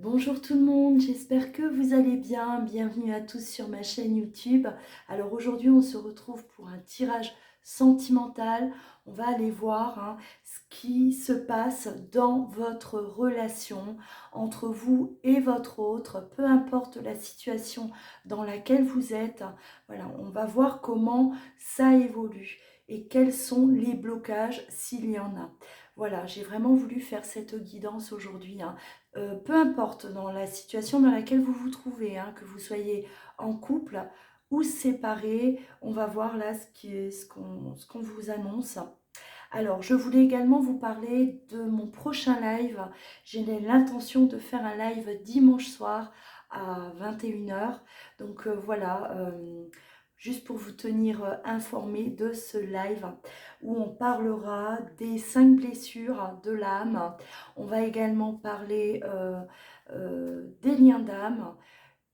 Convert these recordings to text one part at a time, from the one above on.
Bonjour tout le monde, j'espère que vous allez bien. Bienvenue à tous sur ma chaîne YouTube. Alors aujourd'hui, on se retrouve pour un tirage sentimental. On va aller voir ce qui se passe dans votre relation entre vous et votre autre, peu importe la situation dans laquelle vous êtes. Voilà, on va voir comment ça évolue et quels sont les blocages s'il y en a. Voilà, j'ai vraiment voulu faire cette guidance aujourd'hui. Peu importe dans la situation dans laquelle vous vous trouvez, que vous soyez en couple ou séparés, on va voir là ce qu'on vous annonce. Alors, je voulais également vous parler de mon prochain live. J'ai l'intention de faire un live dimanche soir à 21 h. Donc voilà, juste pour vous tenir informé de ce live où on parlera des 5 blessures de l'âme. On va également parler des liens d'âme,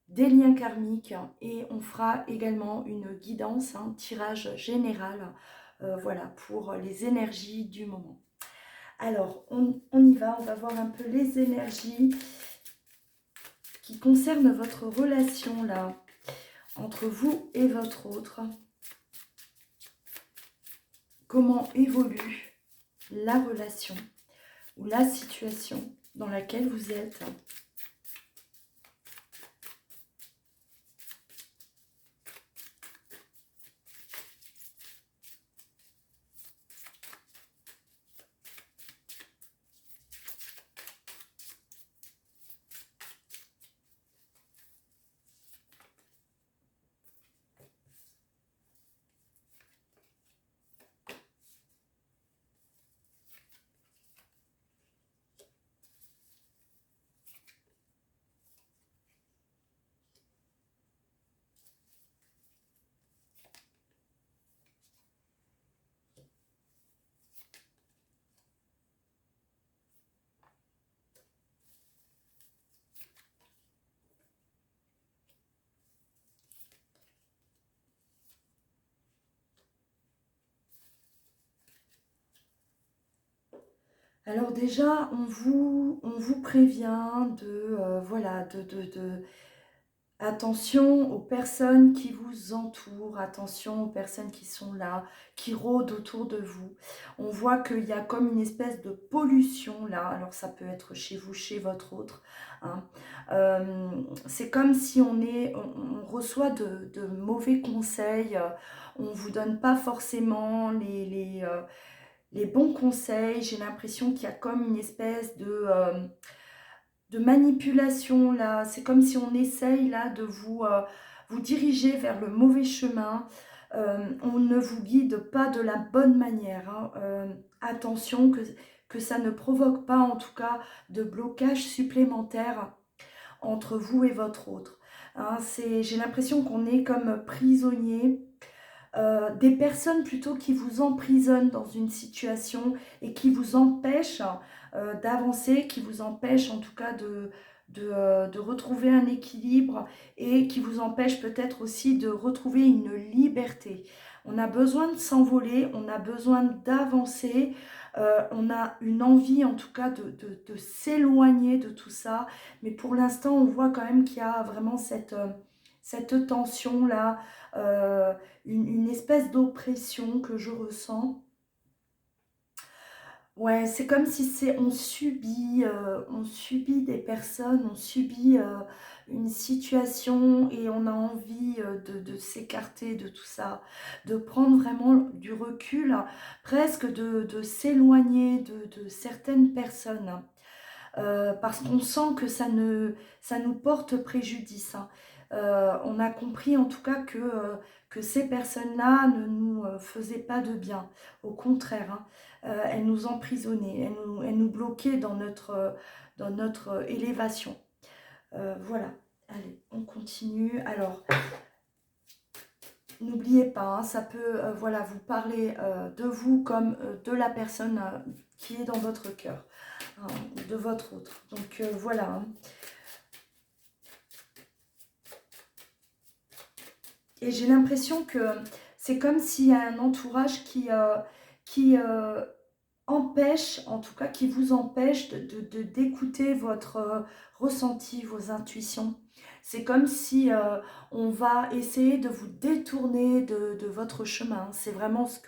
des liens karmiques et on fera également une guidance, un tirage général, voilà, pour les énergies du moment. Alors, on y va, on va voir un peu les énergies qui concernent votre relation là, entre vous et votre autre. Comment évolue la relation ou la situation dans laquelle vous êtes. Alors déjà, on vous prévient de, voilà, attention aux personnes qui vous entourent, attention aux personnes qui sont là, qui rôdent autour de vous. On voit qu'il y a comme une espèce de pollution là, alors ça peut être chez vous, chez votre autre. hein. C'est comme si on reçoit de mauvais conseils, on ne vous donne pas forcément les bons conseils. J'ai l'impression qu'il y a comme une espèce de manipulation là. C'est comme si on essaye là de vous diriger vers le mauvais chemin. On ne vous guide pas de la bonne manière. Attention que ça ne provoque pas en tout cas de blocage supplémentaire entre vous et votre autre. J'ai l'impression qu'on est comme prisonnier, des personnes plutôt qui vous emprisonnent dans une situation et qui vous empêchent d'avancer, qui vous empêchent en tout cas de retrouver un équilibre et qui vous empêchent peut-être aussi de retrouver une liberté. On a besoin de s'envoler, on a besoin d'avancer, on a une envie en tout cas de s'éloigner de tout ça, mais pour l'instant on voit quand même qu'il y a vraiment cette tension là, une espèce d'oppression que je ressens. Ouais, c'est comme si on subit des personnes, on subit une situation et on a envie de s'écarter de tout ça, de prendre vraiment du recul, presque de s'éloigner de certaines personnes. Parce qu'on sent que ça nous porte préjudice. On a compris en tout cas que ces personnes-là ne nous faisaient pas de bien. Au contraire, elles nous emprisonnaient, elles nous bloquaient dans notre élévation. Voilà, allez, on continue. Alors, n'oubliez pas, ça peut voilà, vous parler de vous comme de la personne qui est dans votre cœur, de votre autre. Donc voilà. Et j'ai l'impression que c'est comme s'il y a un entourage qui empêche, en tout cas qui vous empêche d'écouter votre ressenti, vos intuitions. C'est comme si on va essayer de vous détourner de votre chemin. C'est vraiment ce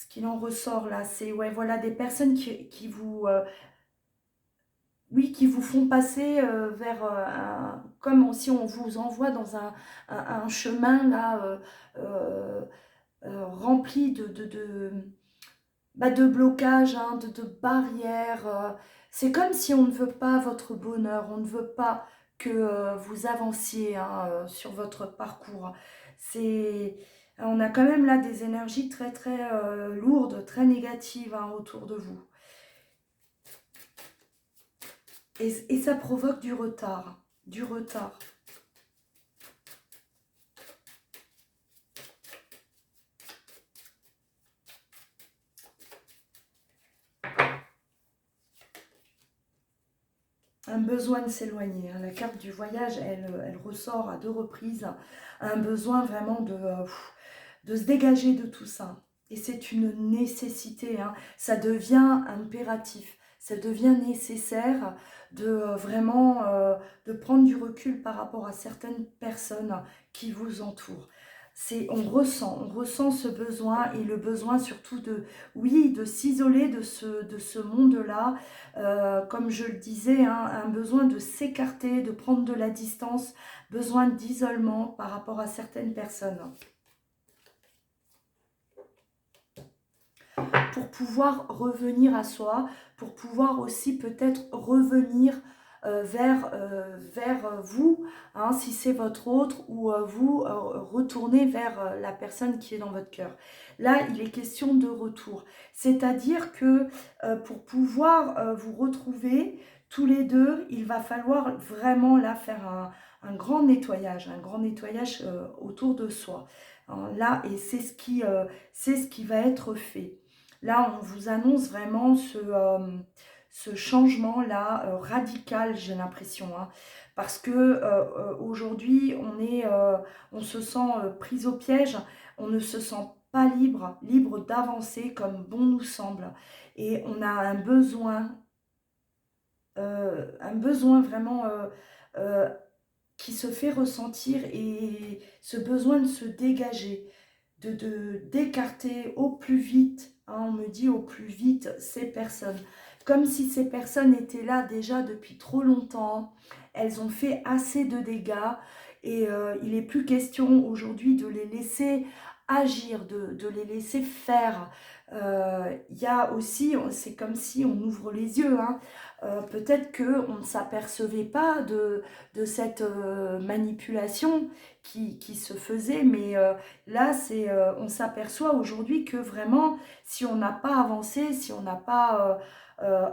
qu'il en ressort là. C'est ouais, voilà, des personnes qui vous, oui, qui vous font passer vers comme si on vous envoie dans un chemin là euh, rempli de blocages, hein, de barrières. C'est comme si on ne veut pas votre bonheur, on ne veut pas que vous avanciez hein, sur votre parcours. On a quand même là des énergies très très lourdes, très négatives hein, autour de vous. Et ça provoque du retard, du retard. Un besoin de s'éloigner. Hein. La carte du voyage, elle ressort à 2 reprises. Un besoin vraiment de se dégager de tout ça. Et c'est une nécessité. Hein. Ça devient impératif. Ça devient nécessaire de vraiment de prendre du recul par rapport à certaines personnes qui vous entourent. On ressent ce besoin et le besoin surtout oui, de s'isoler de ce monde-là. Comme je le disais, hein, un besoin de s'écarter, de prendre de la distance, besoin d'isolement par rapport à certaines personnes. Pour pouvoir revenir à soi, pour pouvoir aussi peut-être revenir vers vous, hein, si c'est votre autre, ou vous retourner vers la personne qui est dans votre cœur. Là, il est question de retour. C'est-à-dire que pour pouvoir vous retrouver tous les deux, il va falloir vraiment là faire un grand nettoyage autour de soi. Hein, là, et c'est ce qui va être fait. Là, on vous annonce vraiment ce changement-là radical, j'ai l'impression. Hein, parce que aujourd'hui, on se sent pris au piège, on ne se sent pas libre d'avancer comme bon nous semble. Et on a un besoin vraiment euh, qui se fait ressentir et ce besoin de se dégager d'écarter au plus vite, hein, on me dit au plus vite, ces personnes. Comme si ces personnes étaient là déjà depuis trop longtemps, elles ont fait assez de dégâts et il n'est plus question aujourd'hui de les laisser agir, de les laisser faire. Il y a aussi, c'est comme si on ouvre les yeux, hein. Peut-être qu'on ne s'apercevait pas de cette manipulation qui se faisait, mais là, on s'aperçoit aujourd'hui que vraiment, si on n'a pas avancé, si on n'a pas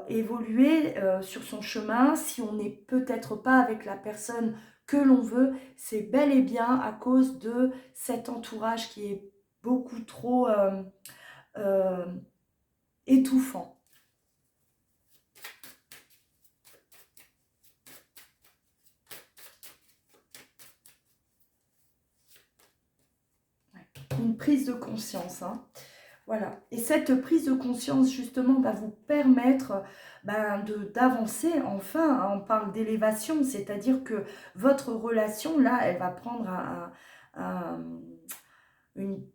évolué sur son chemin, si on n'est peut-être pas avec la personne que l'on veut, c'est bel et bien à cause de cet entourage qui est beaucoup trop euh, étouffant. Une prise de conscience, hein. Voilà. Et cette prise de conscience, justement, va vous permettre d'avancer enfin. Hein. On parle d'élévation, c'est-à-dire que votre relation, là, elle va prendre une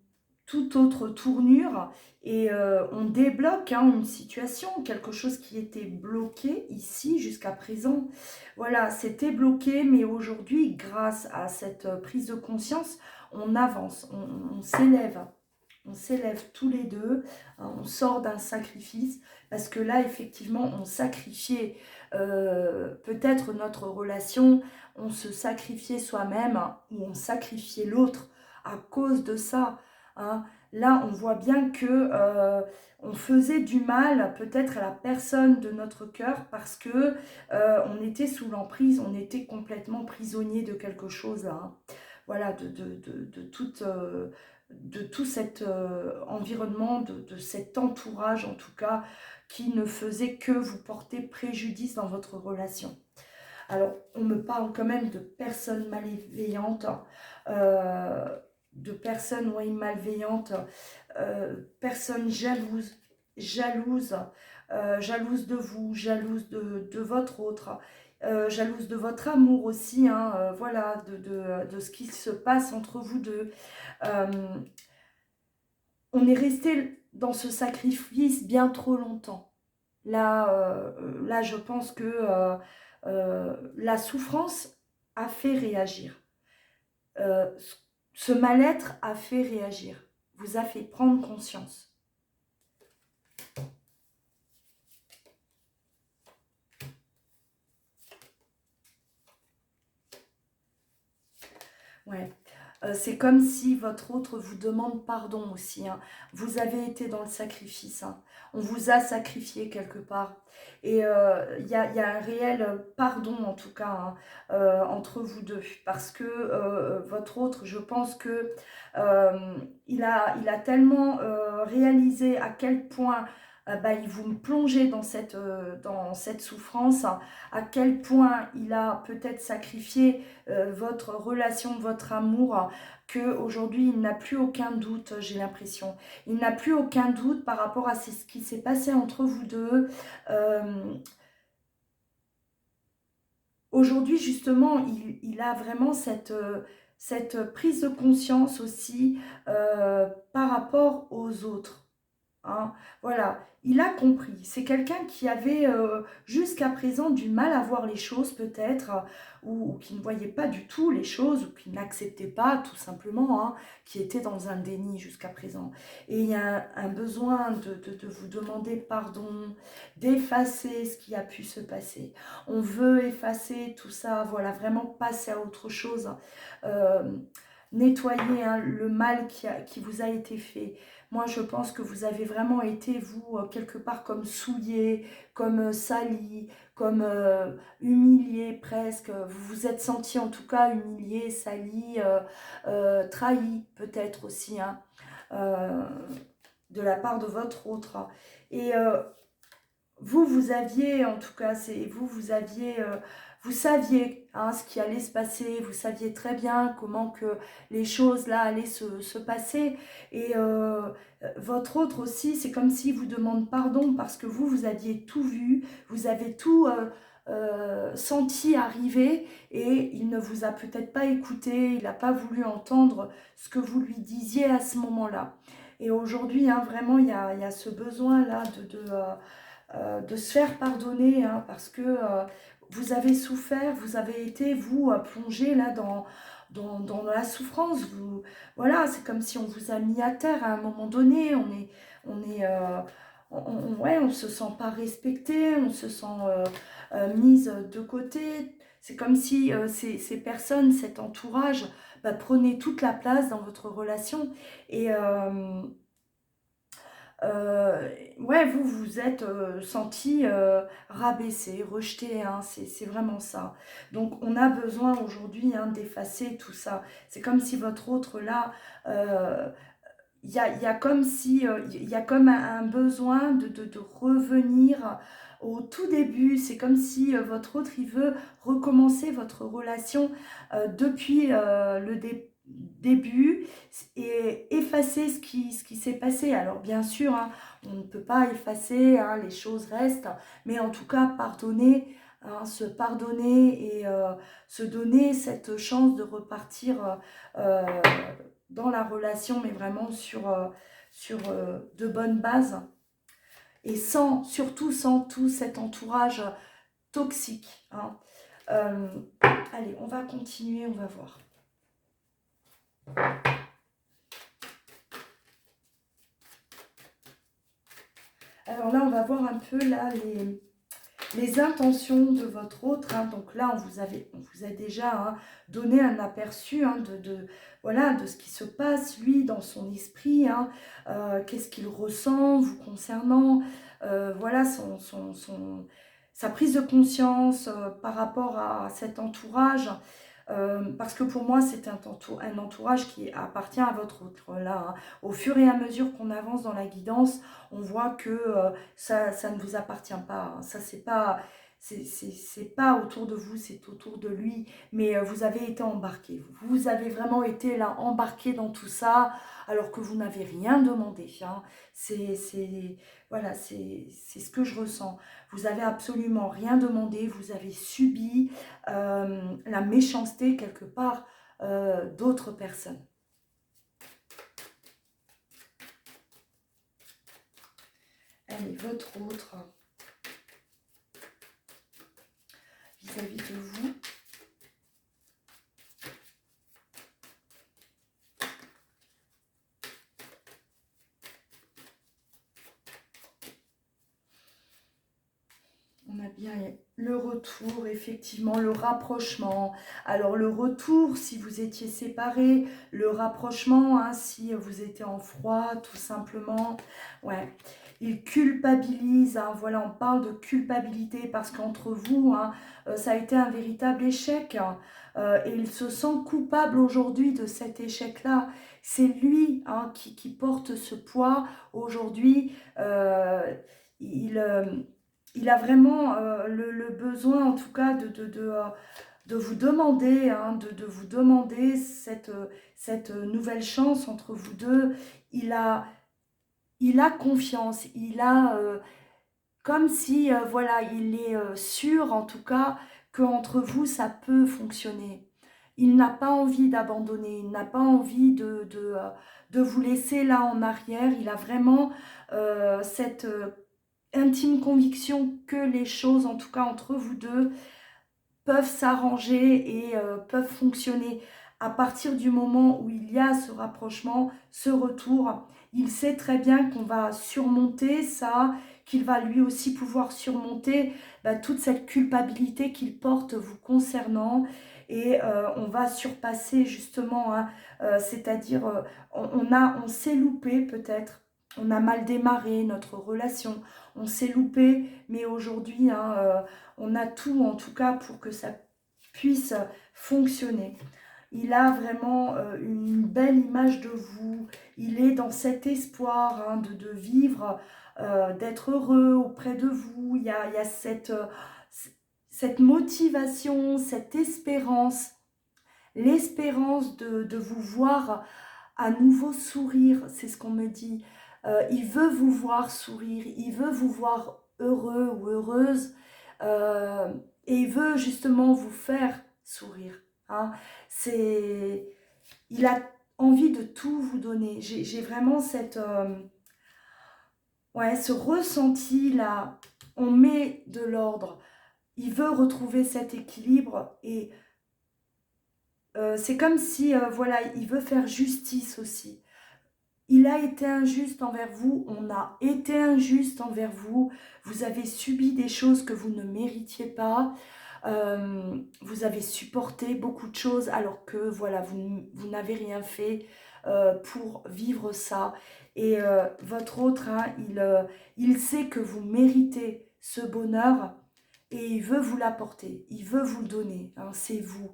toute autre tournure et on débloque hein, une situation, quelque chose qui était bloqué ici jusqu'à présent. Voilà, c'était bloqué, mais aujourd'hui, grâce à cette prise de conscience, on avance, on s'élève. On s'élève tous les deux, hein, on sort d'un sacrifice, parce que là, effectivement, on sacrifiait peut-être notre relation, on se sacrifiait soi-même, hein, ou on sacrifiait l'autre à cause de ça. Hein. Là, on voit bien que on faisait du mal peut-être à la personne de notre cœur parce que on était sous l'emprise, on était complètement prisonnier de quelque chose. Hein. Voilà, de tout cet environnement, de cet entourage en tout cas, qui ne faisait que vous porter préjudice dans votre relation. Alors, on me parle quand même de personnes malveillantes, de personnes oui, malveillantes, personnes jalouses, jalouse, jalouse de vous, jalouse de votre autre, jalouse de votre amour aussi, hein, voilà, de ce qui se passe entre vous deux. Euh, on est resté dans ce sacrifice bien trop longtemps. Là, je pense que la souffrance a fait réagir. Euh, ce mal-être a fait réagir, vous a fait prendre conscience. Ouais. C'est comme si votre autre vous demande pardon aussi, hein. Vous avez été dans le sacrifice, hein. On vous a sacrifié quelque part. Et y a un réel pardon, en tout cas, hein, entre vous deux. Parce que votre autre, je pense que il a tellement réalisé à quel point bah, il vous plongeait dans cette souffrance, hein, à quel point il a peut-être sacrifié votre relation, votre amour, qu'aujourd'hui il n'a plus aucun doute, j'ai l'impression. Il n'a plus aucun doute par rapport à ce qui s'est passé entre vous deux. Euh, Aujourd'hui, justement, il a vraiment cette prise de conscience aussi par rapport aux autres. Hein. Voilà, il a compris. C'est quelqu'un qui avait jusqu'à présent du mal à voir les choses peut-être, ou qui ne voyait pas du tout les choses, ou qui n'acceptait pas tout simplement, hein, qui était dans un déni jusqu'à présent. Et il y a un besoin de vous demander pardon, d'effacer ce qui a pu se passer. On veut effacer tout ça, voilà, vraiment passer à autre chose. Euh, Nettoyer, hein, le mal qui vous a été fait. Moi, je pense que vous avez vraiment été, vous, quelque part comme souillé, comme sali, comme humilié presque. Vous vous êtes senti en tout cas humilié, sali, trahi peut-être aussi, hein, euh, de la part de votre autre. Et vous aviez, en tout cas, vous aviez, vous saviez, hein, ce qui allait se passer, vous saviez très bien comment que les choses là allaient se passer. Et votre autre aussi, c'est comme s'il vous demande pardon parce que vous aviez tout vu, vous avez tout senti arriver et il ne vous a peut-être pas écouté, il n'a pas voulu entendre ce que vous lui disiez à ce moment-là. Et aujourd'hui, hein, vraiment, il y a ce besoin-là de se faire pardonner, hein, parce que vous avez souffert, vous avez été, vous, plongé là dans la souffrance. Voilà, c'est comme si on vous a mis à terre à un moment donné. Ouais, on se sent pas respecté, on se sent mise de côté. C'est comme si ces personnes, cet entourage, bah, prenaient toute la place dans votre relation. Et ouais, vous vous êtes senti rabaissé, rejeté, hein, c'est vraiment ça. Donc on a besoin aujourd'hui, hein, d'effacer tout ça. C'est comme si votre autre là, il y a comme si, il y a comme un besoin de revenir au tout début. C'est comme si votre autre, il veut recommencer votre relation depuis le début et effacer ce qui s'est passé. Alors bien sûr, hein, on ne peut pas effacer, hein, les choses restent, mais en tout cas pardonner, hein, se pardonner et se donner cette chance de repartir dans la relation, mais vraiment sur de bonnes bases et surtout sans tout cet entourage toxique. Hein. Euh, Allez, on va continuer, on va voir. Alors là, on va voir un peu là les intentions de votre autre. Hein. Donc là, on vous a déjà, hein, donné un aperçu, hein, voilà, de ce qui se passe, lui, dans son esprit. Hein. Qu'est-ce qu'il ressent vous concernant. Voilà, sa prise de conscience par rapport à cet entourage. Parce que pour moi, c'est un entourage qui appartient à votre autre. Là, hein. Au fur et à mesure qu'on avance dans la guidance, on voit que ça ne vous appartient pas. Hein. Ça, c'est pas... c'est pas autour de vous, c'est autour de lui, mais vous avez été embarqué. Vous avez vraiment été là, embarqué dans tout ça, alors que vous n'avez rien demandé, hein. Voilà, c'est ce que je ressens. Vous avez absolument rien demandé, vous avez subi la méchanceté quelque part d'autres personnes. Allez, votre autre vis-à-vis de vous. On a bien le retour, effectivement, le rapprochement. Alors le retour, si vous étiez séparés, le rapprochement, hein, si vous étiez en froid, tout simplement. Ouais, il culpabilise, hein, voilà, on parle de culpabilité parce qu'entre vous, hein, ça a été un véritable échec. Hein, et il se sent coupable aujourd'hui de cet échec-là. C'est lui, hein, qui porte ce poids aujourd'hui. Il... il a vraiment le besoin, en tout cas, de vous demander, hein, de vous demander cette nouvelle chance entre vous deux. Il a confiance, il a, comme si, voilà, il est sûr, en tout cas, qu'entre vous, ça peut fonctionner. Il n'a pas envie d'abandonner, il n'a pas envie de vous laisser là en arrière. Il a vraiment cette intime conviction que les choses, en tout cas entre vous deux, peuvent s'arranger et peuvent fonctionner. À partir du moment où il y a ce rapprochement, ce retour, il sait très bien qu'on va surmonter ça, qu'il va lui aussi pouvoir surmonter toute cette culpabilité qu'il porte vous concernant. Et on va surpasser justement, hein, c'est-à-dire on s'est loupé peut-être, on a mal démarré notre relation, on s'est loupé, mais aujourd'hui, hein, on a tout en tout cas pour que ça puisse fonctionner. Il a vraiment une belle image de vous, il est dans cet espoir, hein, de vivre, d'être heureux auprès de vous. Il y a cette motivation, cette espérance, l'espérance de vous voir à nouveau sourire, c'est ce qu'on me dit. Il veut vous voir sourire, il veut vous voir heureux ou heureuse, euh, et il veut justement vous faire sourire. Hein. Il a envie de tout vous donner. J'ai vraiment ouais, ce ressenti là. On met de l'ordre. Il veut retrouver cet équilibre et c'est comme si, voilà, il veut faire justice aussi. Il a été injuste envers vous, on a été injuste envers vous, vous avez subi des choses que vous ne méritiez pas, vous avez supporté beaucoup de choses alors que voilà, vous n'avez rien fait pour vivre ça. Et votre autre, hein, il sait que vous méritez ce bonheur et il veut vous l'apporter, il veut vous le donner. Hein, c'est vous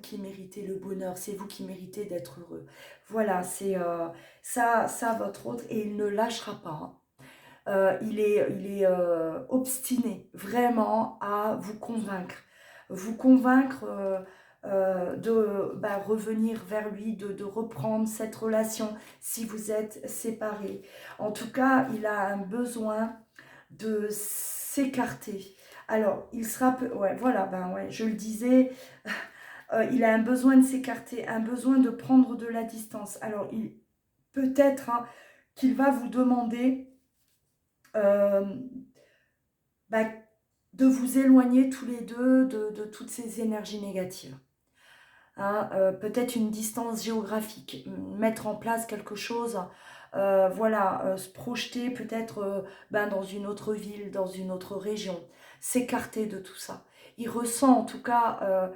qui méritez le bonheur, c'est vous qui méritez d'être heureux. Voilà, c'est ça votre autre et il ne lâchera pas. Hein. Il est obstiné vraiment à vous convaincre de revenir vers lui, de reprendre cette relation si vous êtes séparés. En tout cas, il a un besoin de s'écarter. Alors, il sera... Ouais, voilà, ben ouais, je le disais, il a un besoin de s'écarter, un besoin de prendre de la distance. Alors, peut-être, hein, qu'il va vous demander euh, bah, de vous éloigner tous les deux de toutes ces énergies négatives. Hein, peut-être une distance géographique, mettre en place quelque chose, voilà, se projeter peut-être dans une autre ville, dans une autre région, s'écarter de tout ça. Il ressent en tout cas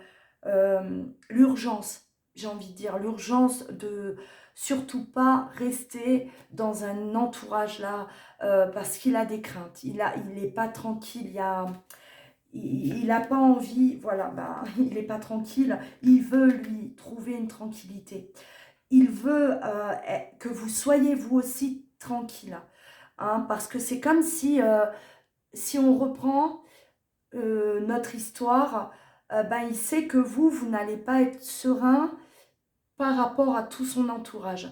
l'urgence, j'ai envie de dire, l'urgence de surtout pas rester dans un entourage là, parce qu'il a des craintes, il n'est pas tranquille, il n'a pas envie, voilà, il n'est pas tranquille, il veut lui trouver une tranquillité. Il veut que vous soyez vous aussi tranquille, hein, parce que c'est comme si, si on reprend, notre histoire, ben, il sait que vous n'allez pas être serein par rapport à tout son entourage.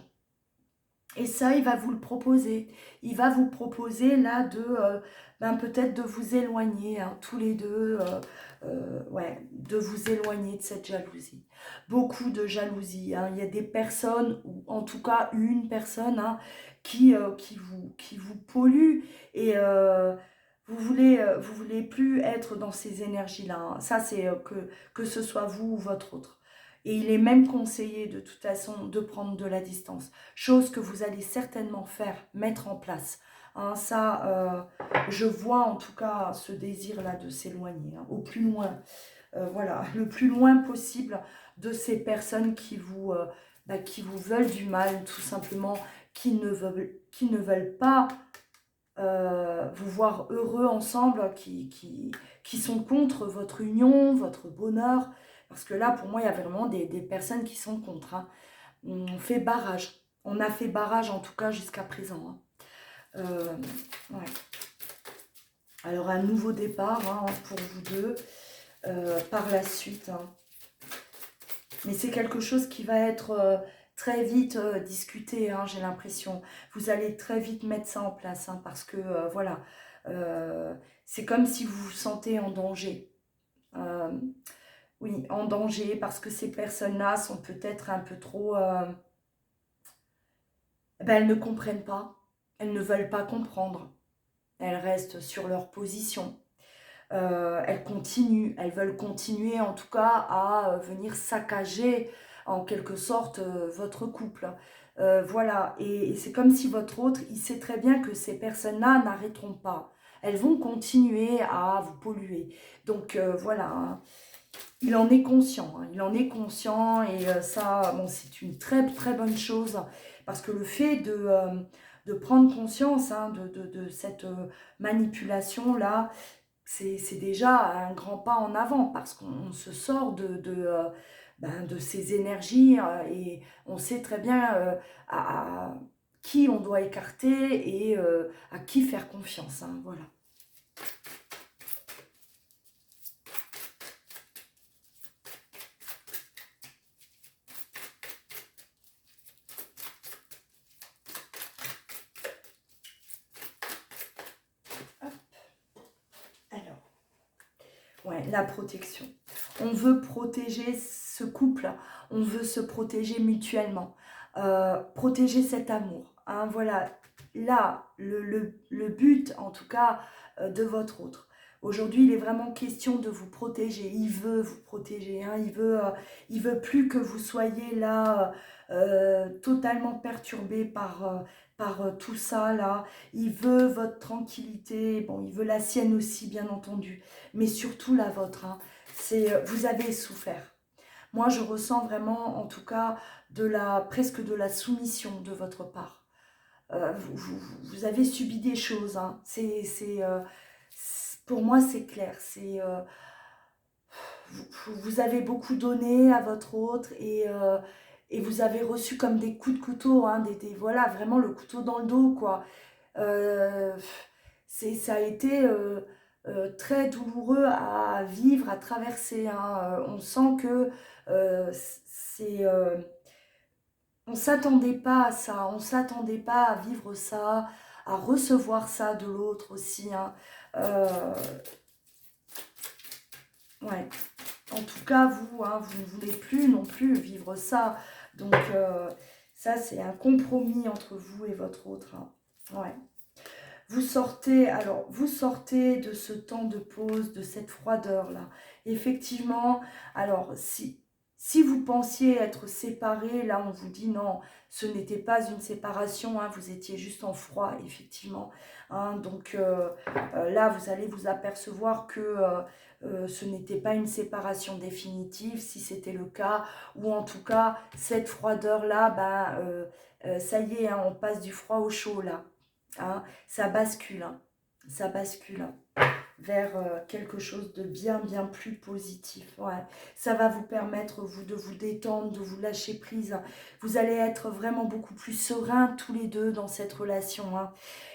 Et ça, il va vous le proposer. Il va vous proposer là ben, peut-être de vous éloigner, hein, tous les deux, ouais, de vous éloigner de cette jalousie. Beaucoup de jalousie, hein. Il y a des personnes, ou en tout cas une personne, hein, qui vous pollue et vous voulez plus être dans ces énergies-là, hein. Ça, c'est que ce soit vous ou votre autre. Et il est même conseillé de toute façon de prendre de la distance. Chose que vous allez certainement faire, mettre en place. Hein, ça, je vois en tout cas ce désir-là de s'éloigner, hein, au plus loin, voilà, le plus loin possible de ces personnes qui vous veulent du mal, tout simplement, qui ne veulent pas vous voir heureux ensemble, qui sont contre votre union, votre bonheur. Parce que là, pour moi, il y a vraiment des personnes qui sont contre, hein. On fait barrage. On a fait barrage en tout cas jusqu'à présent, hein. Ouais. Alors un nouveau départ, hein, pour vous deux par la suite, hein. Mais c'est quelque chose qui va être très vite discuté, hein, j'ai l'impression. Vous allez très vite mettre ça en place, hein, parce que voilà, c'est comme si vous vous sentez en danger. Euh, oui, en danger parce que ces personnes-là sont peut-être un peu trop... ben, elles ne comprennent pas, elles ne veulent pas comprendre, elles restent sur leur position. Elles veulent continuer en tout cas à venir saccager en quelque sorte votre couple. Voilà, et c'est comme si votre autre, il sait très bien que ces personnes-là n'arrêteront pas. Elles vont continuer à vous polluer. Donc voilà, hein. Il en est conscient, hein, il en est conscient et ça, bon, c'est une très très bonne chose parce que le fait de prendre conscience, hein, de cette manipulation-là, c'est déjà un grand pas en avant parce qu'on se sort ben, de ces énergies et on sait très bien à qui on doit écarter et à qui faire confiance, hein, voilà. Hop. Alors, ouais, la protection. On veut protéger ce couple, on veut se protéger mutuellement, protéger cet amour, hein, voilà, là, le but, en tout cas, de votre autre. Aujourd'hui, il est vraiment question de vous protéger. Il veut vous protéger, hein, il veut plus que vous soyez là, totalement perturbé par tout ça, là. Il veut votre tranquillité, bon, il veut la sienne aussi, bien entendu, mais surtout la vôtre, hein. Vous avez souffert. Moi, je ressens vraiment, en tout cas, presque de la soumission de votre part. Vous avez subi des choses, hein. Pour moi, c'est clair. Vous avez beaucoup donné à votre autre et vous avez reçu comme des coups de couteau, hein, voilà, vraiment le couteau dans le dos, quoi. Euh, Ça a été très douloureux à vivre, à traverser, hein. On sent que euh, c'est... euh, on s'attendait pas à ça, on s'attendait pas à vivre ça, à recevoir ça de l'autre aussi, hein. Euh, ouais. En tout cas, vous, hein, vous ne voulez plus non plus vivre ça. Donc, ça, c'est un compromis entre vous et votre autre, hein. Ouais. Vous sortez de ce temps de pause, de cette froideur-là. Effectivement, alors si vous pensiez être séparés, là on vous dit non, ce n'était pas une séparation, hein, vous étiez juste en froid, effectivement, hein. Donc là, vous allez vous apercevoir que ce n'était pas une séparation définitive, si c'était le cas, ou en tout cas, cette froideur-là, ben, ça y est, hein, on passe du froid au chaud, là. Hein, ça bascule, hein, ça bascule. vers quelque chose de bien, bien plus positif. Ouais. Ça va vous permettre, vous, de vous détendre, de vous lâcher prise. Vous allez être vraiment beaucoup plus sereins tous les deux dans cette relation, hein.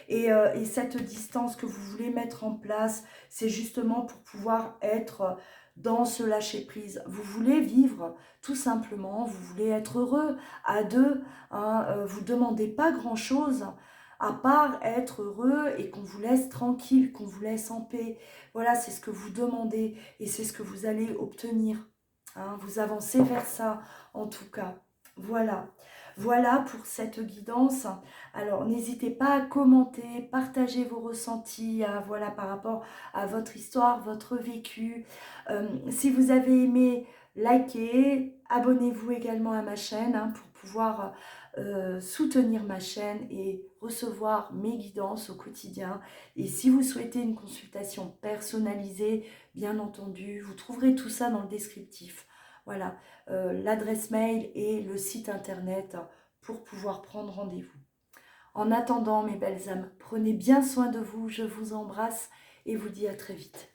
Et cette distance que vous voulez mettre en place, c'est justement pour pouvoir être dans ce lâcher-prise. Vous voulez vivre tout simplement, vous voulez être heureux à deux, hein, vous ne demandez pas grand-chose à part être heureux et qu'on vous laisse tranquille, qu'on vous laisse en paix. Voilà, c'est ce que vous demandez et c'est ce que vous allez obtenir, hein. Vous avancez vers ça en tout cas. Voilà. Voilà pour cette guidance. Alors, n'hésitez pas à commenter, partager vos ressentis, voilà, par rapport à votre histoire, votre vécu. Si vous avez aimé, likez, abonnez-vous également à ma chaîne, hein, pour pouvoir soutenir ma chaîne et recevoir mes guidances au quotidien. Et si vous souhaitez une consultation personnalisée, bien entendu, vous trouverez tout ça dans le descriptif. Voilà, l'adresse mail et le site internet pour pouvoir prendre rendez-vous. En attendant, mes belles âmes, prenez bien soin de vous, je vous embrasse et vous dis à très vite.